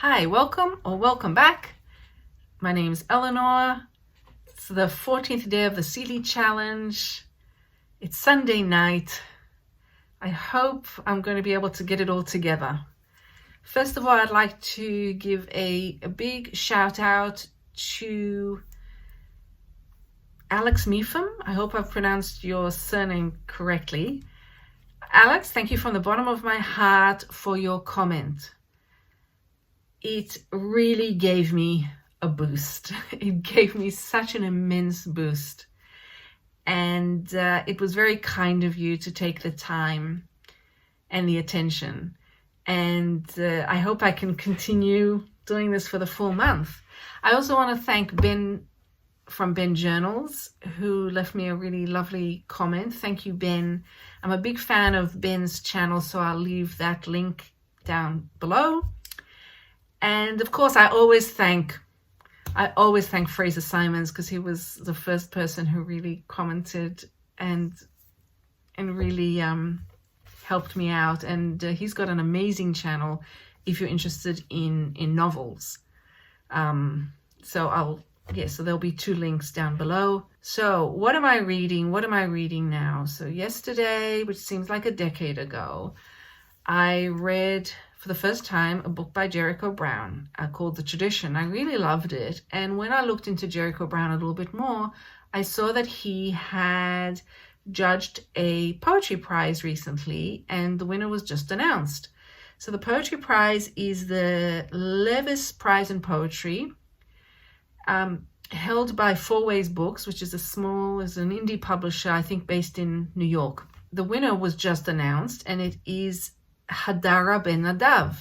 Hi, welcome or welcome back. My name's Eleanor. It's the 14th day of the Seeley Challenge. It's Sunday night. I hope I'm going to be able to get it all together. First of all, I'd like to give a big shout out to Alex Mepham. I hope I've pronounced your surname correctly. Alex, thank you from the bottom of my heart for your comment. It really gave me a boost. It gave me such an immense boost. And it was very kind of you to take the time and the attention. And I hope I can continue doing this for the full month. I also want to thank Ben from Ben Journals, who left me a really lovely comment. Thank you, Ben. I'm a big fan of Ben's channel, so I'll leave that link down below. And of course, I always thank Fraser Simons, because he was the first person who really commented and really helped me out. And he's got an amazing channel if you're interested in novels. So there'll be two links down below. So what am I reading? What am I reading now? So yesterday, which seems like a decade ago, I read for the first time a book by Jericho Brown called The Tradition. I really loved it. And when I looked into Jericho Brown a little bit more, I saw that he had judged a poetry prize recently, and the winner was just announced. So the poetry prize is the Levis Prize in Poetry, held by Four Ways Books, which is an indie publisher, I think based in New York. The winner was just announced, and it is Hadara Bar-Nadav.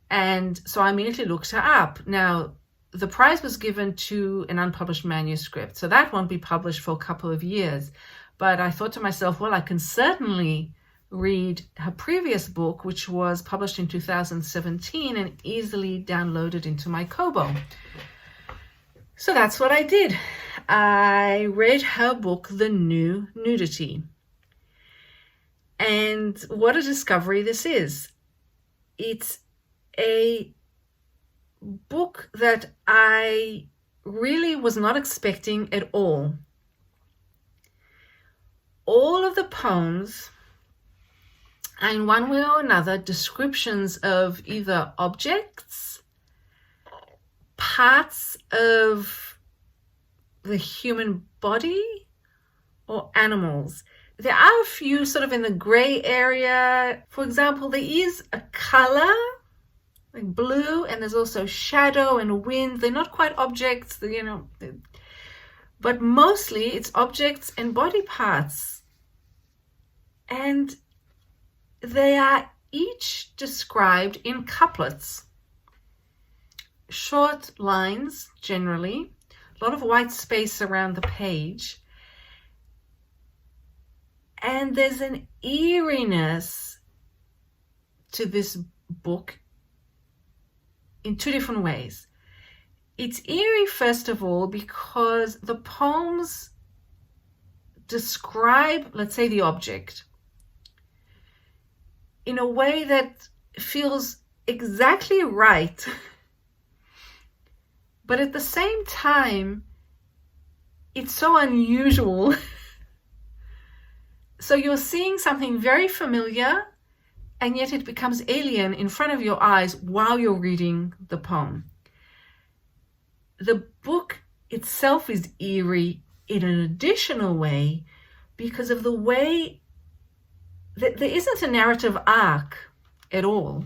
And so I immediately looked her up. Now, the prize was given to an unpublished manuscript, so that won't be published for a couple of years. But I thought to myself, well, I can certainly read her previous book, which was published in 2017 and easily downloaded into my Kobo. So that's what I did. I read her book, The New Nudity. And what a discovery this is. It's a book that I really was not expecting at all. All of the poems are in one way or another descriptions of either objects, parts of the human body, or animals. There are a few sort of in the gray area. For example, there is a color, like blue, and there's also shadow and wind. They're not quite objects, but mostly it's objects and body parts. And they are each described in couplets. Short lines, generally, a lot of white space around the page. And there's an eeriness to this book in two different ways. It's eerie, first of all, because the poems describe, let's say, the object in a way that feels exactly right. But at the same time, it's so unusual. So you're seeing something very familiar, and yet it becomes alien in front of your eyes while you're reading the poem. The book itself is eerie in an additional way because of the way that there isn't a narrative arc at all,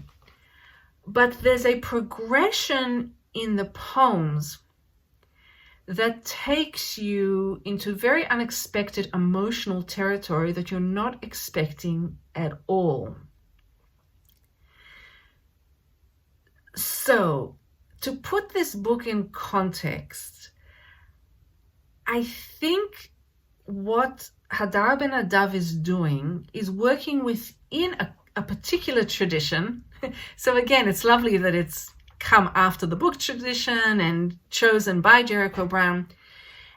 but there's a progression in the poems that takes you into very unexpected emotional territory that you're not expecting at all. So, to put this book in context, I think what Hadara Bar-Nadav is doing is working within a particular tradition. So again, it's lovely that it's come after the book tradition and chosen by Jericho Brown.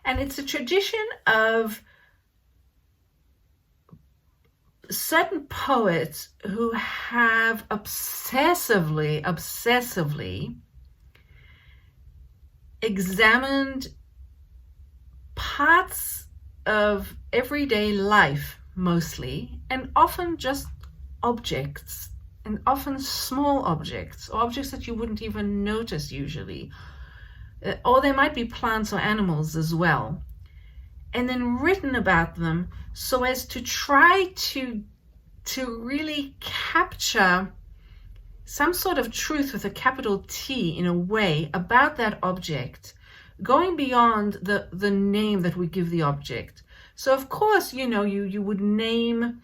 And it's a tradition of certain poets who have obsessively examined parts of everyday life mostly, and often just objects, and often small objects, or objects that you wouldn't even notice usually. Or there might be plants or animals as well. And then written about them so as to try to really capture some sort of truth with a capital T in a way about that object, going beyond the name that we give the object. So of course, you know, you would name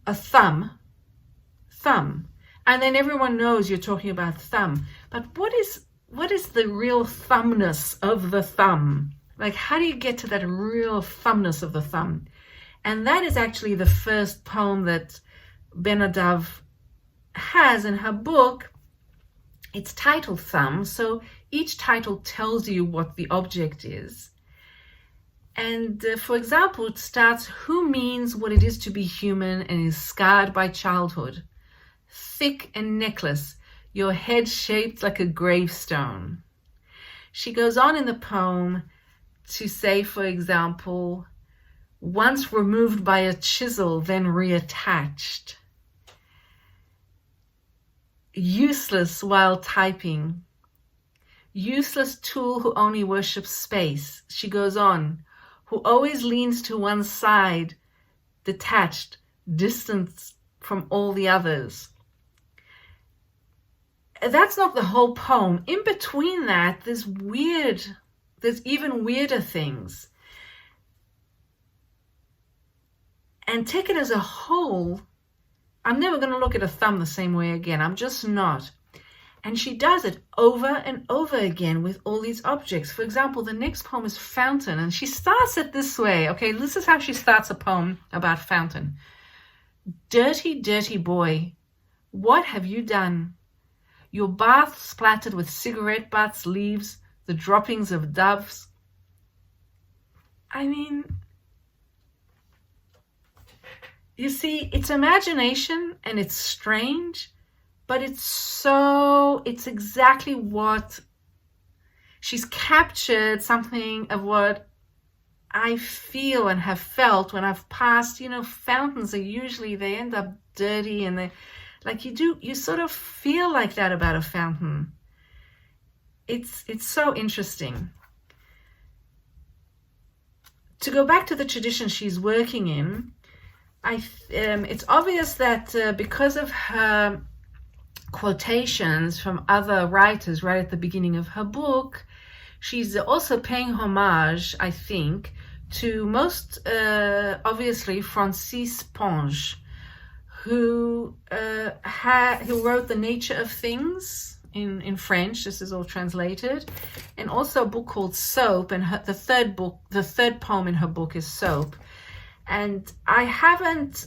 a thumb, and then everyone knows you're talking about thumb. But what is the real thumbness of the thumb? Like, how do you get to that real thumbness of the thumb? And that is actually the first poem that Ben-Nadav has in her book. It's titled Thumb, so each title tells you what the object is. And for example, it starts, who means what it is to be human and is scarred by childhood? Thick and necklace, your head shaped like a gravestone. She goes on in the poem to say, for example, once removed by a chisel, then reattached. Useless while typing. Useless tool who only worships space. She goes on, who always leans to one side, detached, distant from all the others. That's not the whole poem. In between that, there's even weirder things. And taken as a whole, I'm never going to look at a thumb the same way again. I'm just not. And she does it over and over again with all these objects. For example, the next poem is Fountain, and she starts it this way. Okay, this is how she starts a poem about fountain. Dirty, dirty boy, what have you done? Your bath splattered with cigarette butts, leaves, the droppings of doves. I mean, you see, it's imagination and it's strange, but it's exactly what she's captured, something of what I feel and have felt when I've passed. You know, fountains are usually, they end up dirty, and they, like, you sort of feel like that about a fountain. It's so interesting. To go back to the tradition she's working in, it's obvious that because of her quotations from other writers right at the beginning of her book, she's also paying homage, I think, to most obviously Francis Ponge, who wrote The Nature of Things in French. This is all translated, and also a book called Soap. And the third poem in her book is Soap. And I haven't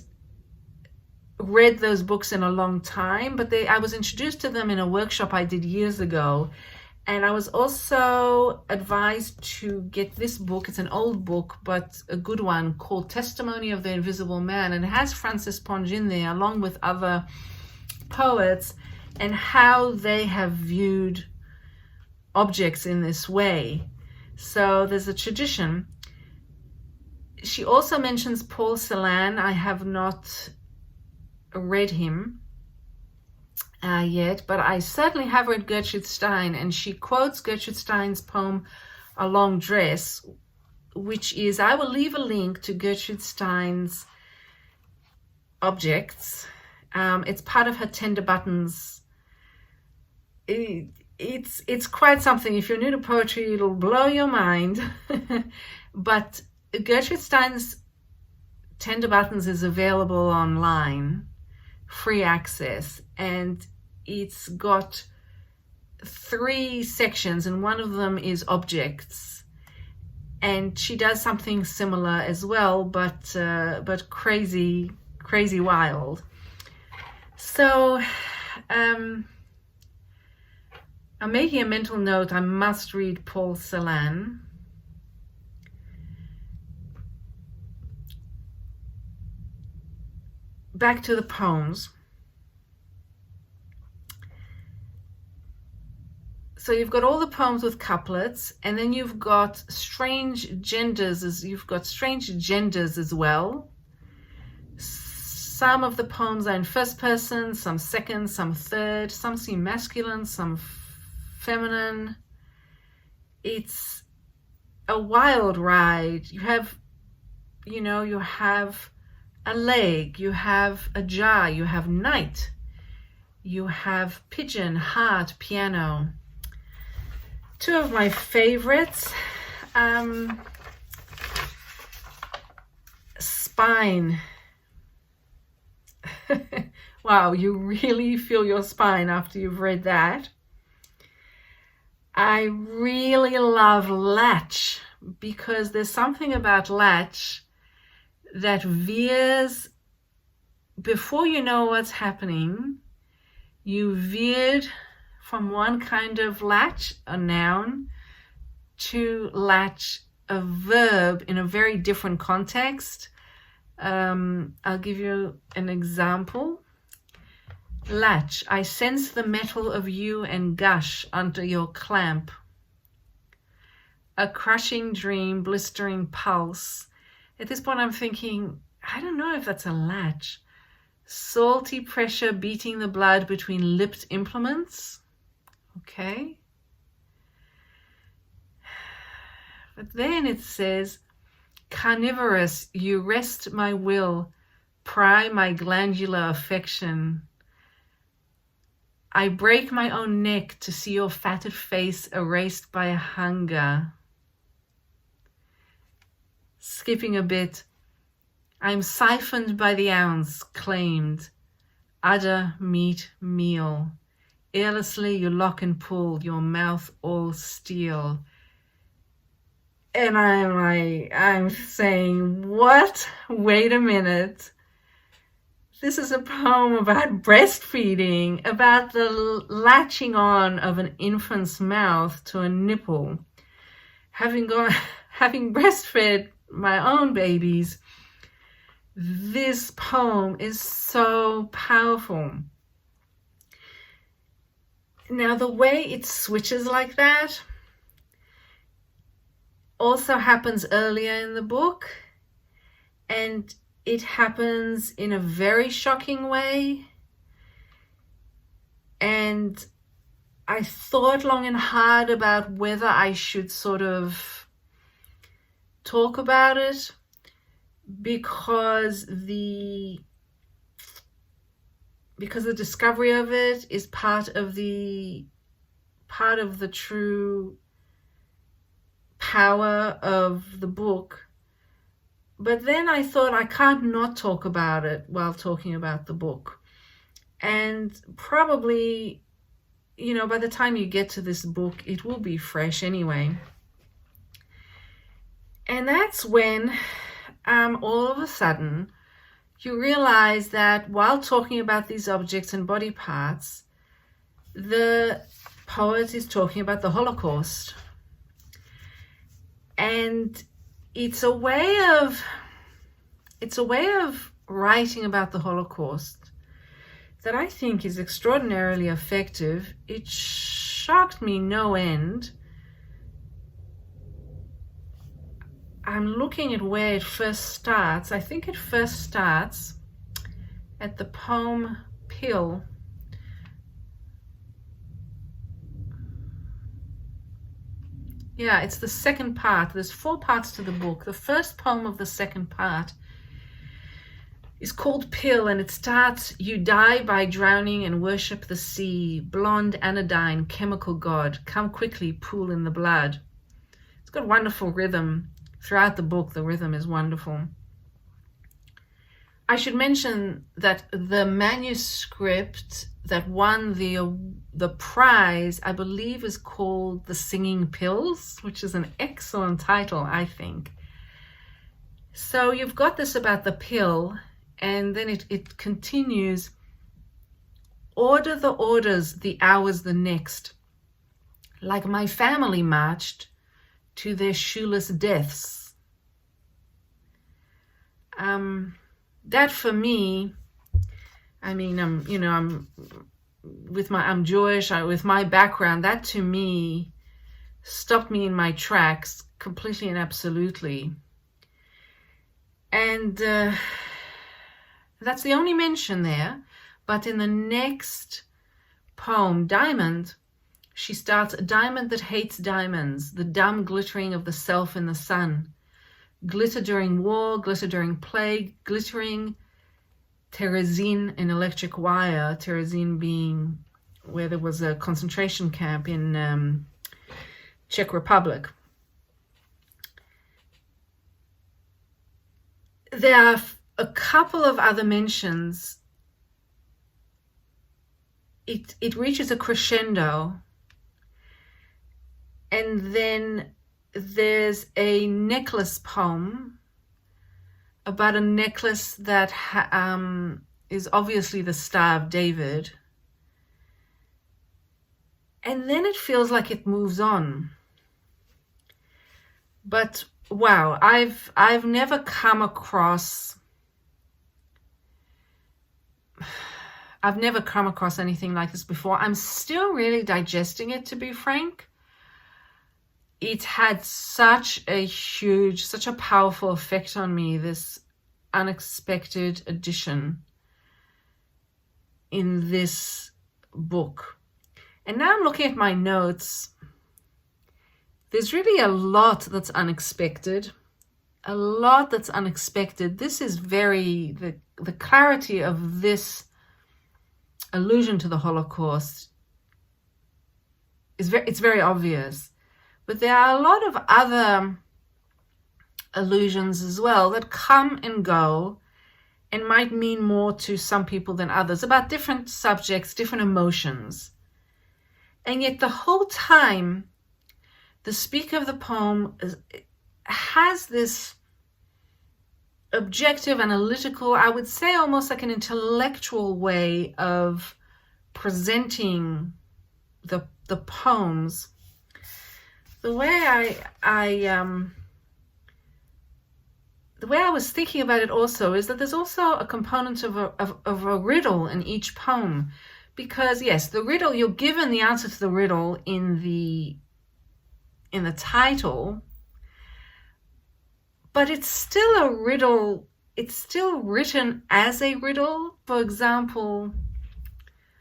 read those books in a long time, but I was introduced to them in a workshop I did years ago. And I was also advised to get this book. It's an old book, but a good one, called Testimony of the Invisible Man. And it has Francis Ponge in there, along with other poets, and how they have viewed objects in this way. So there's a tradition. She also mentions Paul Celan. I have not read him yet, but I certainly have read Gertrude Stein, and she quotes Gertrude Stein's poem A Long Dress, which is, I will leave a link to Gertrude Stein's objects. It's part of her Tender Buttons. It's quite something. If you're new to poetry, it'll blow your mind. But Gertrude Stein's Tender Buttons is available online, free access, and it's got 3 sections, and one of them is objects. And she does something similar as well, but crazy wild. So I'm making a mental note. I must read Paul Celan. back to the poems. So you've got all the poems with couplets, and then you've got strange genders as well. Some of the poems are in first person, some second, some third, some seem masculine, some feminine. It's a wild ride. You have a leg, you have a jar, you have night, you have pigeon, heart, piano. Two of my favorites, spine. Wow, you really feel your spine after you've read that. I really love latch, because there's something about latch that veers, before you know what's happening, you veered from one kind of latch, a noun, to latch, a verb, in a very different context. I'll give you an example. Latch, I sense the metal of you and gush under your clamp. A crushing dream, blistering pulse. At this point I'm thinking, I don't know if that's a latch. Salty pressure beating the blood between lipped implements. Okay. But then it says, carnivorous, you wrest my will, pry my glandular affection. I break my own neck to see your fatted face erased by hunger. Skipping a bit, I'm siphoned by the ounce, claimed, udder, meat, meal. Airlessly you lock and pull, your mouth all steel. And I'm saying, what? Wait a minute. This is a poem about breastfeeding, about the latching on of an infant's mouth to a nipple. Having breastfed my own babies, this poem is so powerful. Now, the way it switches like that also happens earlier in the book, and it happens in a very shocking way. And I thought long and hard about whether I should sort of talk about it, because the discovery of it is part of the true power of the book. But then I thought I can't not talk about it while talking about the book. And probably, by the time you get to this book, it will be fresh anyway. And that's when all of a sudden you realize that while talking about these objects and body parts, the poet is talking about the Holocaust. And it's a way of writing about the Holocaust that I think is extraordinarily effective. It shocked me no end. I'm looking at where it first starts. I think it first starts at the poem Pill. Yeah, it's the second part. There's 4 parts to the book. The first poem of the second part is called Pill, and it starts, you die by drowning and worship the sea, blonde anodyne, chemical god, come quickly, pool in the blood. It's got wonderful rhythm. Throughout the book, the rhythm is wonderful. I should mention that the manuscript that won the prize, I believe, is called The Singing Pills, which is an excellent title, I think. So you've got this about the pill, and then it continues. Order the orders, the hours the next. Like my family marched to their shoeless deaths. That for me I mean, I'm Jewish. With my background, that to me stopped me in my tracks completely and absolutely. And that's the only mention there. But in the next poem, Diamond, she starts, a diamond that hates diamonds, the dumb glittering of the self in the sun. Glitter during war, glitter during plague, glittering terezin in electric wire, terezin being where there was a concentration camp in Czech Republic. There are a couple of other mentions. It reaches a crescendo, and then there's a necklace poem about a necklace that is obviously the Star of David. And then it feels like it moves on. But wow, I've never come across anything like this before. I'm still really digesting it, to be frank. It had such a powerful effect on me, this unexpected addition in this book. And now I'm looking at my notes. There's really a lot that's unexpected. This is the clarity of this allusion to the Holocaust it's very obvious. But there are a lot of other allusions as well that come and go and might mean more to some people than others, about different subjects, different emotions. And yet the whole time, the speaker of the poem has this objective, analytical, I would say almost like an intellectual way of presenting the poems. The way I was thinking about it also is that there's also a component of a riddle in each poem, because yes, the riddle, you're given the answer to the riddle in the title, but it's still a riddle. It's still written as a riddle. For example,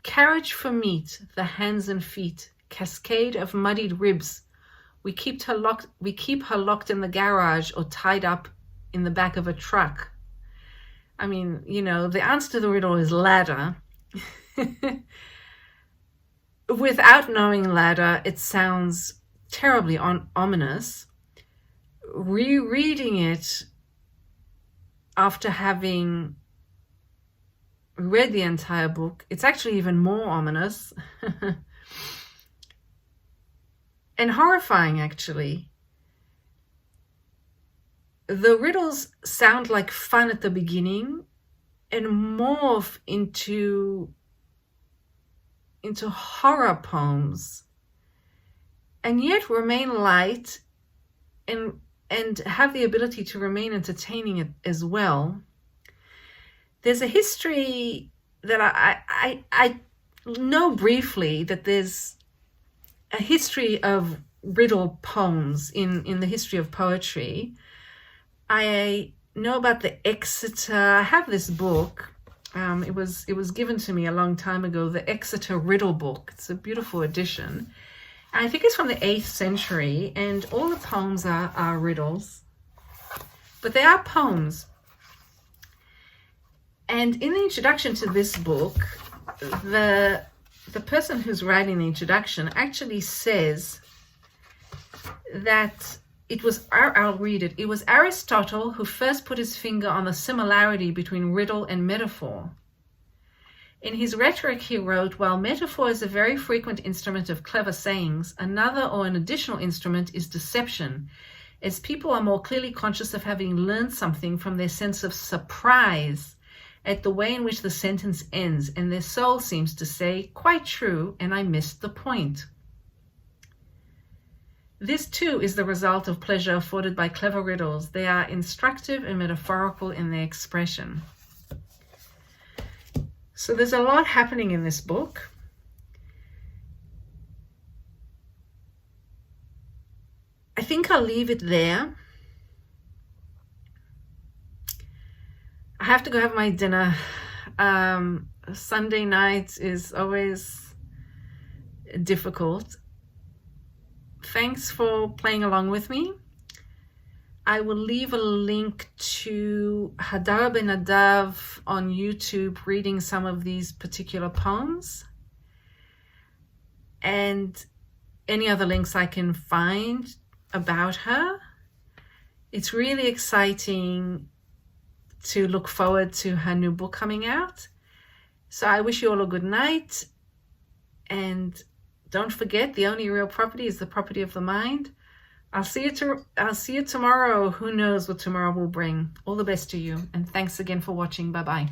carriage for meat, the hands and feet, cascade of muddied ribs. We keep her locked in the garage or tied up in the back of a truck. I mean, the answer to the riddle is ladder. Without knowing ladder, it sounds terribly ominous. Rereading it after having read the entire book, it's actually even more ominous. And horrifying, actually. The riddles sound like fun at the beginning and morph into horror poems, and yet remain light and have the ability to remain entertaining as well. There's a history that I know briefly, that there's a history of riddle poems in the history of poetry. I know about the Exeter. I have this book. It was given to me a long time ago. The Exeter Riddle Book. It's a beautiful edition. And I think it's from the 8th century, and all the poems are riddles, but they are poems. And in the introduction to this book, the person who's writing the introduction actually says that I'll read it. It was Aristotle who first put his finger on the similarity between riddle and metaphor. In his Rhetoric, he wrote, while metaphor is a very frequent instrument of clever sayings, another or an additional instrument is deception, as people are more clearly conscious of having learned something from their sense of surprise at the way in which the sentence ends, and their soul seems to say, quite true, and I missed the point. This too is the result of pleasure afforded by clever riddles. They are instructive and metaphorical in their expression. So there's a lot happening in this book. I think I'll leave it there. I have to go have my dinner. Sunday night is always difficult. Thanks for playing along with me. I will leave a link to Hadara Bar-Nadav on YouTube reading some of these particular poems, and any other links I can find about her. It's really exciting to look forward to her new book coming out. So I wish you all a good night, and don't forget, the only real property is the property of the mind. I'll see you tomorrow. Who knows what tomorrow will bring. All the best to you, and thanks again for watching. Bye-bye.